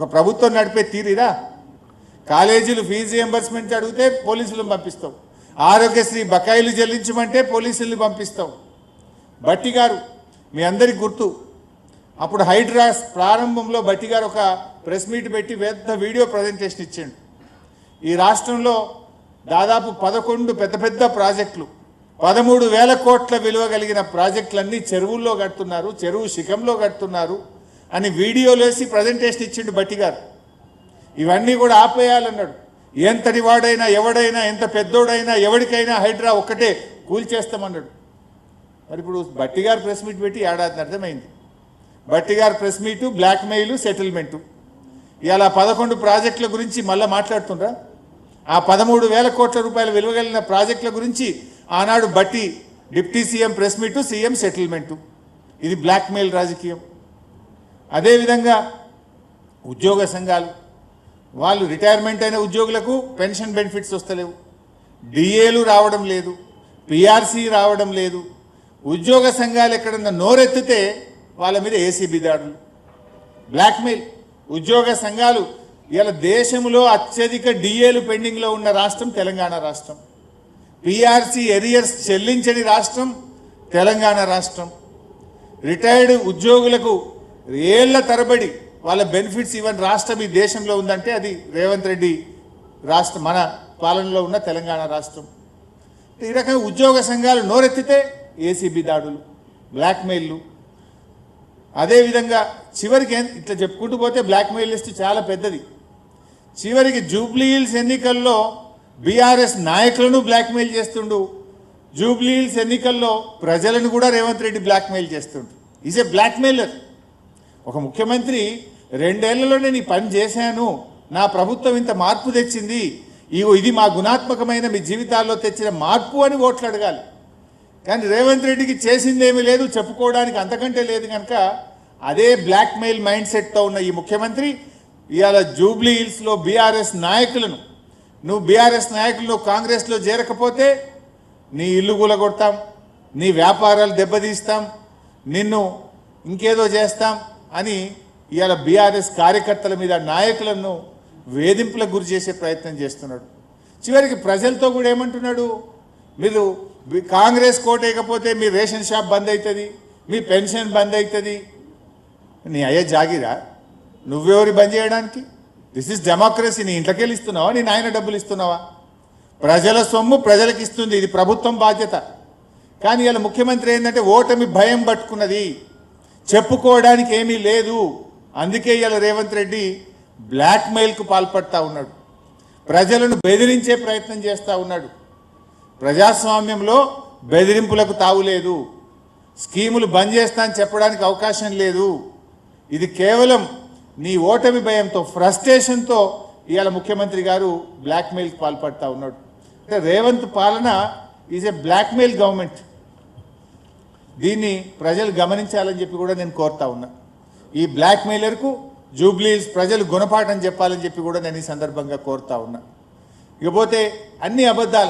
ఒక ప్రభుత్వం నడిపే తీరిరా? కాలేజీలు ఫీజు రియంబర్స్మెంట్ అడిగితే పోలీసులను పంపిస్తావు, ఆరోగ్యశ్రీ బకాయిలు చెల్లించమంటే పోలీసుల్ని పంపిస్తావు. భట్టి గారు మీ అందరికి గుర్తు, అప్పుడు హైడ్రాస్ ప్రారంభంలో భట్టి గారు ఒక ప్రెస్ మీట్ పెట్టి పెద్ద వీడియో ప్రజెంటేషన్ ఇచ్చాడు. ఈ రాష్ట్రంలో దాదాపు 11 పెద్ద పెద్ద ప్రాజెక్టులు, 13,000 కోట్ల విలువ కలిగిన ప్రాజెక్టులన్నీ చెరువుల్లో కడుతున్నారు, చెరువు శిఖంలో కడుతున్నారు అని వీడియోలు వేసి ప్రజెంటేషన్ ఇచ్చిండు భట్టి గారు. ఇవన్నీ కూడా ఆపేయాలన్నాడు. ఎంతటి వాడైనా ఎవడైనా ఎంత పెద్దోడైనా ఎవరికైనా హైడ్రా ఒక్కటే కూల్చేస్తామన్నాడు. మరి ఇప్పుడు భట్టి గారు ప్రెస్ మీట్ పెట్టి ఏడాది అర్థమైంది. భట్టి గారు ప్రెస్ మీటు బ్లాక్మెయిల్ సెటిల్మెంటు. ఇలా 11 ప్రాజెక్టుల గురించి మళ్ళీ మాట్లాడుతుండ్రా? ఆ 13,000 కోట్ల రూపాయల విలువ కలిగిన ప్రాజెక్టుల గురించి ఆనాడు Bhatti deputy CM press meet, CM settlement. ఇది బ్లాక్మెయిల్ రాజకీయం. అదేవిధంగా ఉద్యోగ సంఘాలు, వాళ్ళు రిటైర్మెంట్ అయిన ఉద్యోగులకు పెన్షన్ బెనిఫిట్స్ వస్తలేవు, డిఏలు రావడం లేదు, పిఆర్సీ రావడం లేదు. ఉద్యోగ సంఘాలు ఎక్కడన్నా నోరెత్తితే వాళ్ళ మీద ఏసీబీ దాడులు, బ్లాక్మెయిల్. ఉద్యోగ సంఘాలు ఇలా దేశంలో అత్యధిక డిఏలు పెండింగ్లో ఉన్న రాష్ట్రం తెలంగాణ రాష్ట్రం. పిఆర్సీ ఎరియర్స్ చెల్లించని రాష్ట్రం తెలంగాణ రాష్ట్రం. రిటైర్డ్ ఉద్యోగులకు ఏళ్ల తరబడి వాళ్ళ బెనిఫిట్స్ ఇవ్వని రాష్ట్రం ఈ దేశంలో ఉందంటే అది రేవంత్ రెడ్డి రాష్ట్రం, మన పాలనలో ఉన్న తెలంగాణ రాష్ట్రం. ఈ రకంగా ఉద్యోగ సంఘాలు నోరెత్తితే ఏసీబీ దాడులు, బ్లాక్మెయిల్లు. అదేవిధంగా చివరికి ఇట్లా చెప్పుకుంటూ పోతే బ్లాక్మెయిల్ లిస్ట్ చాలా పెద్దది. చివరికి జూబ్లీ హిల్స్ ఎన్నికల్లో బీఆర్ఎస్ నాయకులను బ్లాక్మెయిల్ చేస్తుండు, జూబ్లీ హిల్స్ ఎన్నికల్లో ప్రజలను కూడా రేవంత్ రెడ్డి బ్లాక్మెయిల్ చేస్తుండు. Is a blackmailer. ఒక ముఖ్యమంత్రి 2 ఏళ్లలోనే నీ పని చేశాను, నా ప్రభుత్వం ఇంత మార్పు తెచ్చింది, ఇది మా గుణాత్మకమైన మీ జీవితాల్లో తెచ్చిన మార్పు అని ఓట్లు అడగాలి. కానీ రేవంత్ రెడ్డికి చేసిందేమీ లేదు, చెప్పుకోవడానికి అంతకంటే లేదు. కనుక అదే బ్లాక్మెయిల్ మైండ్ సెట్తో ఉన్న ఈ ముఖ్యమంత్రి ఇవాళ జూబ్లీ హిల్స్లో బీఆర్ఎస్ నాయకులను, నువ్వు బీఆర్ఎస్ నాయకులు కాంగ్రెస్లో చేరకపోతే నీ ఇల్లు కూలగొడతాం, నీ వ్యాపారాలు దెబ్బతీస్తాం, నిన్ను ఇంకేదో చేస్తాం అని ఇవాళ బీఆర్ఎస్ కార్యకర్తల మీద, నాయకులను వేధింపులకు గురి చేసే ప్రయత్నం చేస్తున్నాడు. చివరికి ప్రజలతో కూడా ఏమంటున్నాడు, మీరు కాంగ్రెస్ కోటేయకపోతే మీ రేషన్ షాప్ బంద్ అవుతుంది, మీ పెన్షన్ బంద్ అవుతుంది. నీ అయ్యే జాగిరా, నువ్వెవరి బంద్ చేయడానికి? This is democracy. నీ ఇంట్లోకెళ్ళి ఇస్తున్నావా, నీ నాయన డబ్బులు ఇస్తున్నావా? ప్రజల సొమ్ము ప్రజలకు ఇస్తుంది, ఇది ప్రభుత్వం బాధ్యత. కానీ ఇలా ముఖ్యమంత్రి ఏంటంటే ఓటమి భయం పట్టుకున్నది, చెప్పుకోవడానికి ఏమీ లేదు. అందుకే ఇలా రేవంత్ రెడ్డి బ్లాక్మెయిల్కు పాల్పడతా ఉన్నాడు, ప్రజలను బెదిరించే ప్రయత్నం చేస్తూ ఉన్నాడు. ప్రజాస్వామ్యంలో బెదిరింపులకు తావులేదు, స్కీములు బంద్ చేస్తా అని చెప్పడానికి అవకాశం లేదు. ఇది కేవలం నీ ఓటమి భయంతో, ఫ్రస్ట్రేషన్తో ఇవాళ ముఖ్యమంత్రి గారు బ్లాక్మెయిల్కి పాల్పడతా ఉన్నాడు. అంటే రేవంత్ పాలన ఈజ్ ఏ బ్లాక్మెయిల్ గవర్నమెంట్. దీన్ని ప్రజలు గమనించాలని చెప్పి కూడా నేను కోరుతా ఉన్నా. ఈ బ్లాక్మెయిలర్కు జూబ్లీ ప్రజలు గుణపాఠం చెప్పాలని చెప్పి కూడా నేను ఈ సందర్భంగా కోరుతా ఉన్నా. ఇకపోతే అన్ని అబద్ధాలే.